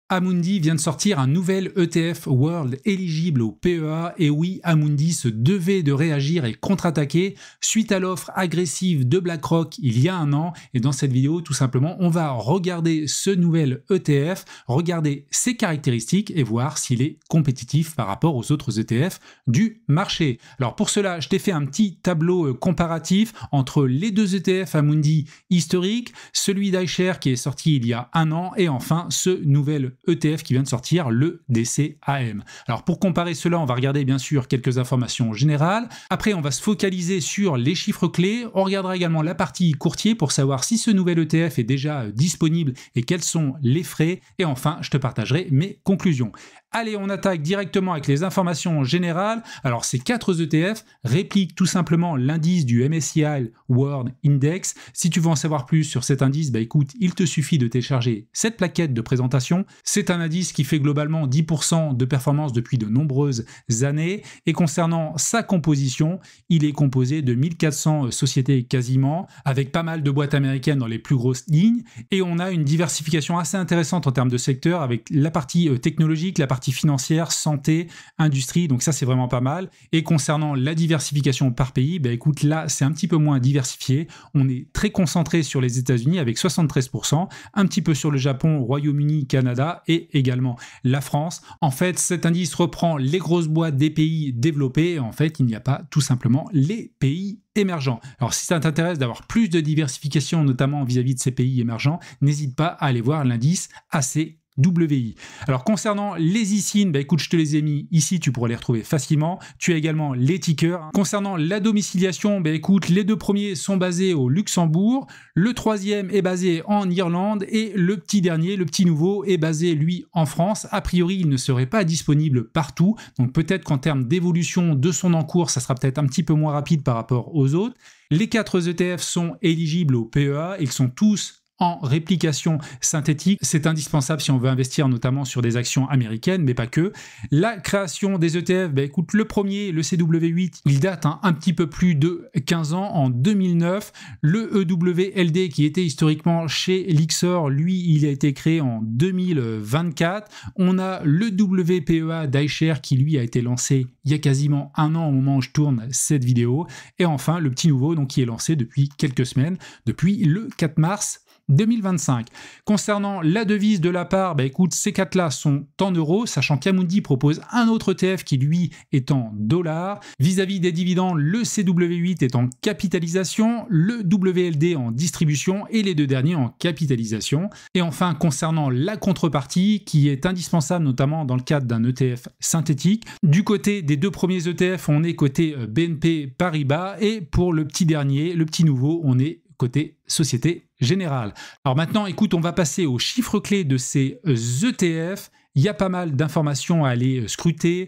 Amundi vient de sortir un nouvel ETF World éligible au PEA et oui, Amundi se devait de réagir et contre-attaquer suite à l'offre agressive de BlackRock il y a un an et dans cette vidéo tout simplement on va regarder ce nouvel ETF, regarder ses caractéristiques et voir s'il est compétitif par rapport aux autres ETF du marché. Alors pour cela je t'ai fait un petit tableau comparatif entre les deux ETF Amundi historiques, celui d'iShares qui est sorti il y a un an et enfin ce nouvel ETF qui vient de sortir, le DCAM. Alors pour comparer cela, on va regarder bien sûr quelques informations générales. Après, on va se focaliser sur les chiffres clés. On regardera également la partie courtier pour savoir si ce nouvel ETF est déjà disponible et quels sont les frais. Et enfin, je te partagerai mes conclusions. Allez, on attaque directement avec les informations générales. Alors, ces 4 ETF répliquent tout simplement l'indice du MSCI World Index. Si tu veux en savoir plus sur cet indice, bah écoute, il te suffit de télécharger cette plaquette de présentation. C'est un indice qui fait globalement 10% de performance depuis de nombreuses années. Et concernant sa composition, il est composé de 1400 sociétés quasiment, avec pas mal de boîtes américaines dans les plus grosses lignes. Et on a une diversification assez intéressante en termes de secteur, avec la partie technologique, la partie financière, santé, industrie, donc ça c'est vraiment pas mal. Et concernant la diversification par pays, bah écoute, là c'est un petit peu moins diversifié. On est très concentré sur les États-Unis avec 73%, un petit peu sur le Japon, Royaume-Uni, Canada et également la France. En fait, cet indice reprend les grosses boîtes des pays développés et en fait, il n'y a pas tout simplement les pays émergents. Alors si ça t'intéresse d'avoir plus de diversification, notamment vis-à-vis de ces pays émergents, n'hésite pas à aller voir l'indice ACWI. Alors concernant les ISIN, bah écoute, je te les ai mis ici, tu pourras les retrouver facilement. Tu as également les tickers. Concernant la domiciliation, bah écoute, les deux premiers sont basés au Luxembourg, le troisième est basé en Irlande et le petit dernier, le petit nouveau, est basé lui en France. A priori, il ne serait pas disponible partout, donc peut-être qu'en termes d'évolution de son encours, ça sera peut-être un petit peu moins rapide par rapport aux autres. Les 4 ETF sont éligibles au PEA, ils sont tous en réplication synthétique. C'est indispensable si on veut investir notamment sur des actions américaines, mais pas que. La création des ETF, bah écoute, le premier, le CW8, il date un petit peu plus de 15 ans, en 2009. Le EWLD, qui était historiquement chez Lyxor, lui, il a été créé en 2024. On a le WPEA d'iShares qui, lui, a été lancé il y a quasiment un an au moment où je tourne cette vidéo. Et enfin, le petit nouveau, donc, qui est lancé depuis quelques semaines, depuis le 4 mars 2025. Concernant la devise de la part, bah écoute, ces 4-là sont en euros, sachant qu'Amundi propose un autre ETF qui lui est en dollars. Vis-à-vis des dividendes, le CW8 est en capitalisation, le WLD en distribution et les deux derniers en capitalisation. Et enfin, concernant la contrepartie, qui est indispensable notamment dans le cadre d'un ETF synthétique, du côté des deux premiers ETF, on est côté BNP Paribas et pour le petit dernier, le petit nouveau, on est côté Société Générale. Alors maintenant, écoute, on va passer aux chiffres clés de ces ETF. Il y a pas mal d'informations à aller scruter.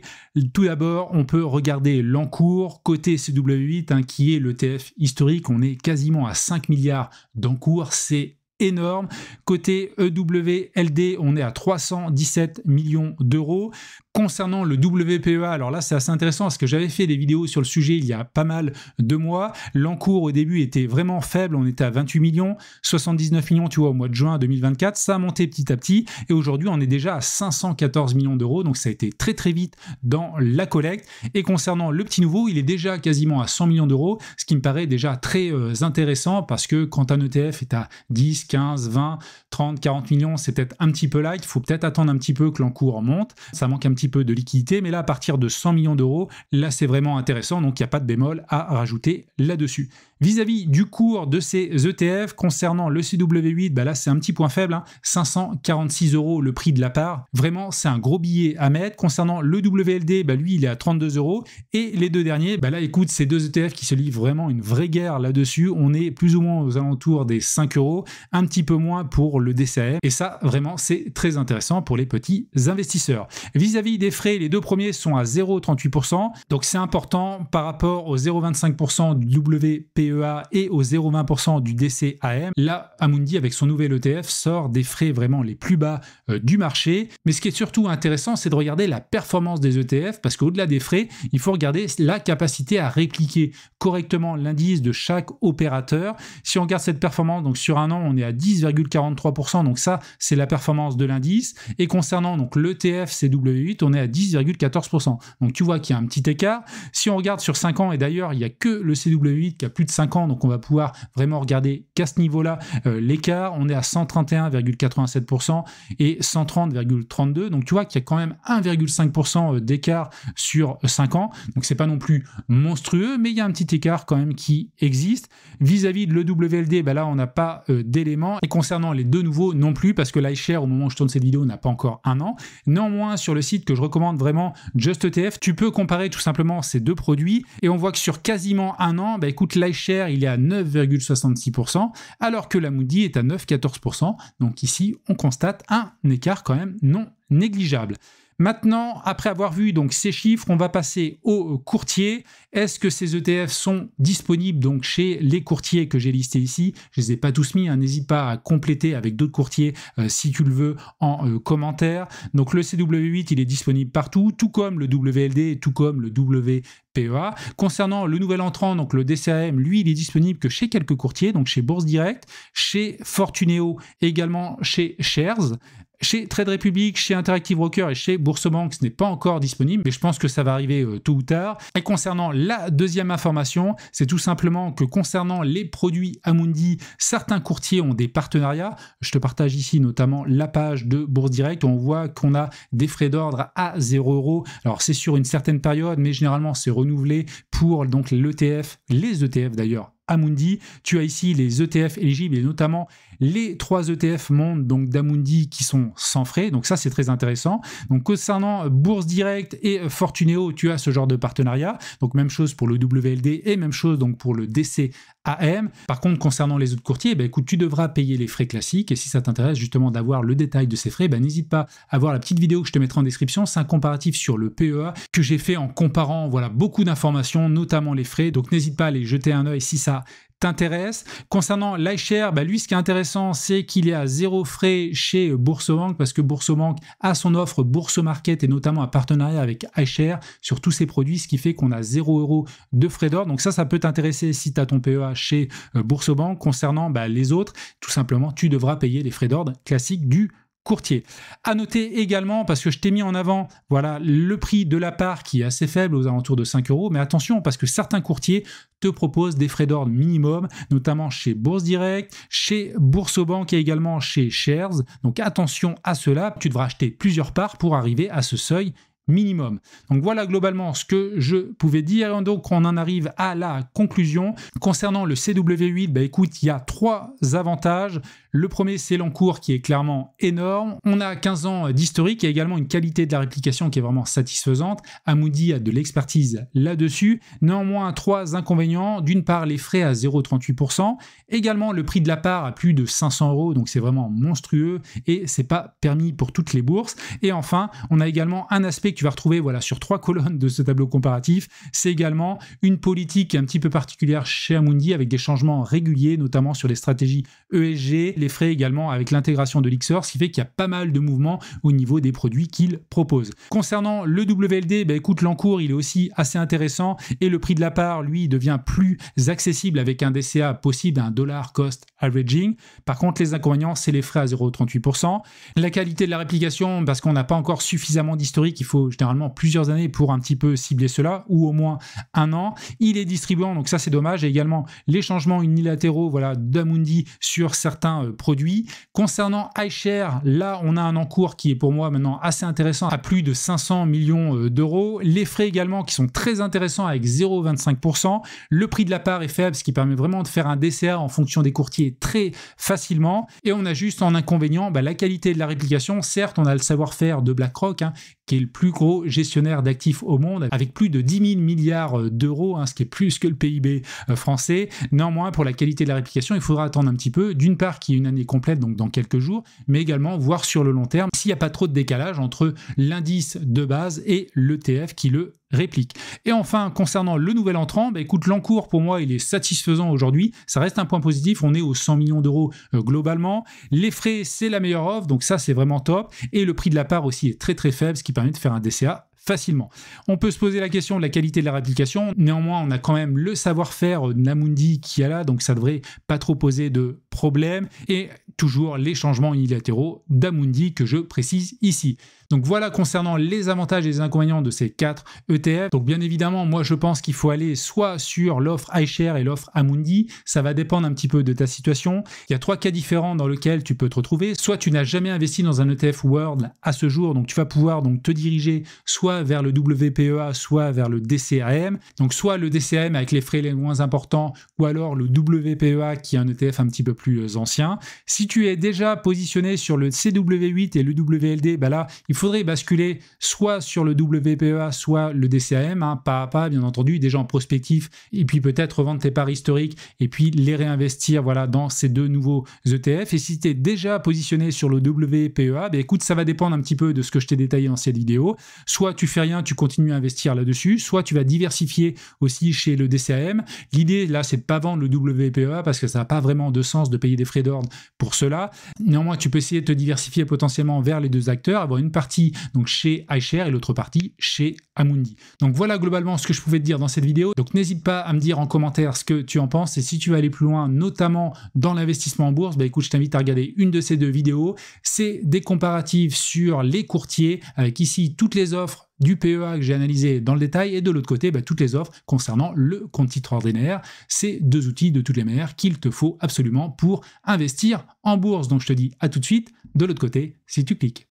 Tout d'abord, on peut regarder l'encours côté CW8, qui est l'ETF historique. On est quasiment à 5 milliards d'encours. C'est énorme. Côté EWLD, on est à 317 millions d'euros. Concernant le WPEA, alors là c'est assez intéressant parce que j'avais fait des vidéos sur le sujet il y a pas mal de mois. L'encours au début était vraiment faible, on était à 28 millions, 79 millions tu vois au mois de juin 2024, ça a monté petit à petit et aujourd'hui on est déjà à 514 millions d'euros, donc ça a été très très vite dans la collecte. Et concernant le petit nouveau, il est déjà quasiment à 100 millions d'euros, ce qui me paraît déjà très intéressant parce que quand un ETF est à 10, 15, 20, 30, 40 millions, c'est peut-être un petit peu light, il faut peut-être attendre un petit peu que l'encours monte, ça manque un petit peu de liquidité, mais là à partir de 100 millions d'euros, là c'est vraiment intéressant, donc il n'y a pas de bémol à rajouter là-dessus. Vis-à-vis du cours de ces ETF, concernant le CW8, bah là c'est un petit point faible, 546 euros le prix de la part, vraiment c'est un gros billet à mettre. Concernant le WLD, bah lui il est à 32 euros, et les deux derniers, bah là écoute, ces deux ETF qui se livrent vraiment une vraie guerre là-dessus, on est plus ou moins aux alentours des 5 euros, un petit peu moins pour le DCAM, et ça vraiment c'est très intéressant pour les petits investisseurs. Vis-à-vis des frais, les deux premiers sont à 0,38%, donc c'est important par rapport aux 0,25% du WPEA PEA et au 0,20% du DCAM. Là, Amundi, avec son nouvel ETF, sort des frais vraiment les plus bas du marché. Mais ce qui est surtout intéressant, c'est de regarder la performance des ETF, parce qu'au-delà des frais, il faut regarder la capacité à répliquer correctement l'indice de chaque opérateur. Si on regarde cette performance, donc sur un an, on est à 10,43%, donc ça, c'est la performance de l'indice. Et concernant donc l'ETF CW8, on est à 10,14%. Donc tu vois qu'il y a un petit écart. Si on regarde sur 5 ans, et d'ailleurs, il n'y a que le CW8 qui a plus de 5 ans, donc on va pouvoir vraiment regarder qu'à ce niveau-là, l'écart, on est à 131,87% et 130,32%. Donc tu vois qu'il y a quand même 1,5% d'écart sur 5 ans. Donc c'est pas non plus monstrueux, mais il y a un petit écart quand même qui existe. Vis-à-vis de l'EWLD, là on n'a pas d'éléments. Et concernant les deux nouveaux non plus, parce que l'iShare, au moment où je tourne cette vidéo, n'a pas encore un an. Néanmoins, sur le site que je recommande vraiment, JustETF, tu peux comparer tout simplement ces deux produits et on voit que sur quasiment un an, écoute, l'iShare, il est à 9,66%, alors que l'Amundi est à 9,14%. Donc ici, on constate un écart quand même non négligeable. Maintenant, après avoir vu donc ces chiffres, on va passer aux courtiers. Est-ce que ces ETF sont disponibles donc chez les courtiers que j'ai listés ici? Je les ai pas tous mis, n'hésite pas à compléter avec d'autres courtiers si tu le veux en commentaire. Donc le CW8, il est disponible partout, tout comme le WLD et tout comme le WPEA. Concernant le nouvel entrant, donc le DCAM, lui, il est disponible que chez quelques courtiers, donc chez Bourse Direct, chez Fortuneo, également chez Shares. Chez Trade Republic, chez Interactive Brokers et chez Boursobank, ce n'est pas encore disponible, mais je pense que ça va arriver tôt ou tard. Et concernant la deuxième information, c'est tout simplement que concernant les produits Amundi, certains courtiers ont des partenariats. Je te partage ici notamment la page de Bourse Direct où on voit qu'on a des frais d'ordre à 0 €. Alors c'est sur une certaine période, mais généralement c'est renouvelé pour donc l'ETF, les ETF d'ailleurs, Amundi. Tu as ici les ETF éligibles et notamment les 3 ETF monde donc d'Amundi qui sont sans frais, donc ça c'est très intéressant. Donc concernant Bourse Direct et Fortuneo, tu as ce genre de partenariat, donc même chose pour le WLD et même chose donc pour le DCAM. Par contre, concernant les autres courtiers, écoute, tu devras payer les frais classiques et si ça t'intéresse justement d'avoir le détail de ces frais, n'hésite pas à voir la petite vidéo que je te mettrai en description. C'est un comparatif sur le PEA que j'ai fait en comparant beaucoup d'informations, notamment les frais, donc n'hésite pas à aller jeter un œil si ça t'intéresse. Concernant l'iShare, lui, ce qui est intéressant, c'est qu'il est à 0 frais chez Boursobank parce que Boursobank a son offre Bourse Market et notamment un partenariat avec iShare sur tous ses produits, ce qui fait qu'on a 0 € de frais d'ordre. Donc ça peut t'intéresser si tu as ton PEA chez Boursobank. Concernant les autres, tout simplement, tu devras payer les frais d'ordre classiques du courtier. À noter également, parce que je t'ai mis en avant le prix de la part qui est assez faible aux alentours de 5 €, mais attention parce que certains courtiers te proposent des frais d'ordre minimum, notamment chez Bourse Direct, chez Boursobank et également chez Shares. Donc attention à cela, tu devras acheter plusieurs parts pour arriver à ce seuil minimum. Donc voilà globalement ce que je pouvais dire. Donc on en arrive à la conclusion. Concernant le CW8, écoute, il y a 3 avantages. Le premier, c'est l'encours qui est clairement énorme. On a 15 ans d'historique et également une qualité de la réplication qui est vraiment satisfaisante. Amundi a de l'expertise là-dessus. Néanmoins, 3 inconvénients. D'une part, les frais à 0,38%. Également, le prix de la part à plus de 500 €. Donc c'est vraiment monstrueux et c'est pas permis pour toutes les bourses. Et enfin, on a également un aspect que tu vas retrouver sur 3 colonnes de ce tableau comparatif. C'est également une politique un petit peu particulière chez Amundi avec des changements réguliers, notamment sur les stratégies ESG, les frais également avec l'intégration de l'Xor, ce qui fait qu'il y a pas mal de mouvements au niveau des produits qu'il propose. Concernant le WLD, écoute, l'encours il est aussi assez intéressant et le prix de la part, lui, devient plus accessible avec un DCA possible, un dollar cost averaging. Par contre, les inconvénients, c'est les frais à 0,38%. La qualité de la réplication, parce qu'on n'a pas encore suffisamment d'historique, il faut généralement plusieurs années pour un petit peu cibler cela, ou au moins un an. Il est distribuant, donc ça c'est dommage. Et également les changements unilatéraux d'Amundi sur certains produits. Concernant iShare, là on a un encours qui est pour moi maintenant assez intéressant à plus de 500 millions d'euros. Les frais également qui sont très intéressants avec 0,25%. Le prix de la part est faible, ce qui permet vraiment de faire un DCA en fonction des courtiers très facilement. Et on a juste en inconvénient la qualité de la réplication. Certes, on a le savoir-faire de BlackRock, qui est le plus gros gestionnaire d'actifs au monde, avec plus de 10 000 milliards d'euros, ce qui est plus que le PIB français. Néanmoins, pour la qualité de la réplication, il faudra attendre un petit peu. D'une part, qu'il y une année complète, donc dans quelques jours, mais également voir sur le long terme s'il n'y a pas trop de décalage entre l'indice de base et l'ETF qui le réplique. Et enfin, concernant le nouvel entrant, bah écoute, l'encours pour moi il est satisfaisant aujourd'hui, ça reste un point positif, on est aux 100 millions d'euros globalement, les frais c'est la meilleure offre, donc ça c'est vraiment top, et le prix de la part aussi est très très faible, ce qui permet de faire un DCA facilement. On peut se poser la question de la qualité de la réplication, néanmoins on a quand même le savoir-faire d'Amundi qui est là, donc ça devrait pas trop poser de problème, et toujours les changements unilatéraux d'Amundi que je précise ici. Donc voilà concernant les avantages et les inconvénients de ces 4 ETF. Donc bien évidemment, moi je pense qu'il faut aller soit sur l'offre iShare et l'offre Amundi, ça va dépendre un petit peu de ta situation. Il y a 3 cas différents dans lesquels tu peux te retrouver. Soit tu n'as jamais investi dans un ETF World à ce jour, donc tu vas pouvoir donc te diriger soit vers le WPEA, soit vers le DCAM. Donc soit le DCAM avec les frais les moins importants, ou alors le WPEA qui est un ETF un petit peu plus ancien. Si tu es déjà positionné sur le CW8 et le WLD, bah là, il faudrait basculer soit sur le WPEA, soit le DCAM, hein, pas à pas, bien entendu, déjà en prospectif, et puis peut-être revendre tes parts historiques, et puis les réinvestir voilà, dans ces 2 nouveaux ETF. Et si tu es déjà positionné sur le WPEA, bah écoute, ça va dépendre un petit peu de ce que je t'ai détaillé dans cette vidéo. Soit tu fais rien, tu continues à investir là-dessus, soit tu vas diversifier aussi chez le DCAM. L'idée, là, c'est de pas vendre le WPEA, parce que ça n'a pas vraiment de sens de payer des frais d'ordre pour cela. Néanmoins, tu peux essayer de te diversifier potentiellement vers les 2 acteurs, avoir une partie donc chez iShare et l'autre partie chez Amundi. Donc voilà globalement ce que je pouvais te dire dans cette vidéo. Donc n'hésite pas à me dire en commentaire ce que tu en penses, et si tu veux aller plus loin, notamment dans l'investissement en bourse, bah écoute, je t'invite à regarder une de ces 2 vidéos. C'est des comparatifs sur les courtiers, avec ici toutes les offres du PEA que j'ai analysé dans le détail, et de l'autre côté, bah, toutes les offres concernant le compte titre ordinaire. C'est 2 outils de toutes les manières qu'il te faut absolument pour investir en bourse. Donc je te dis à tout de suite de l'autre côté si tu cliques.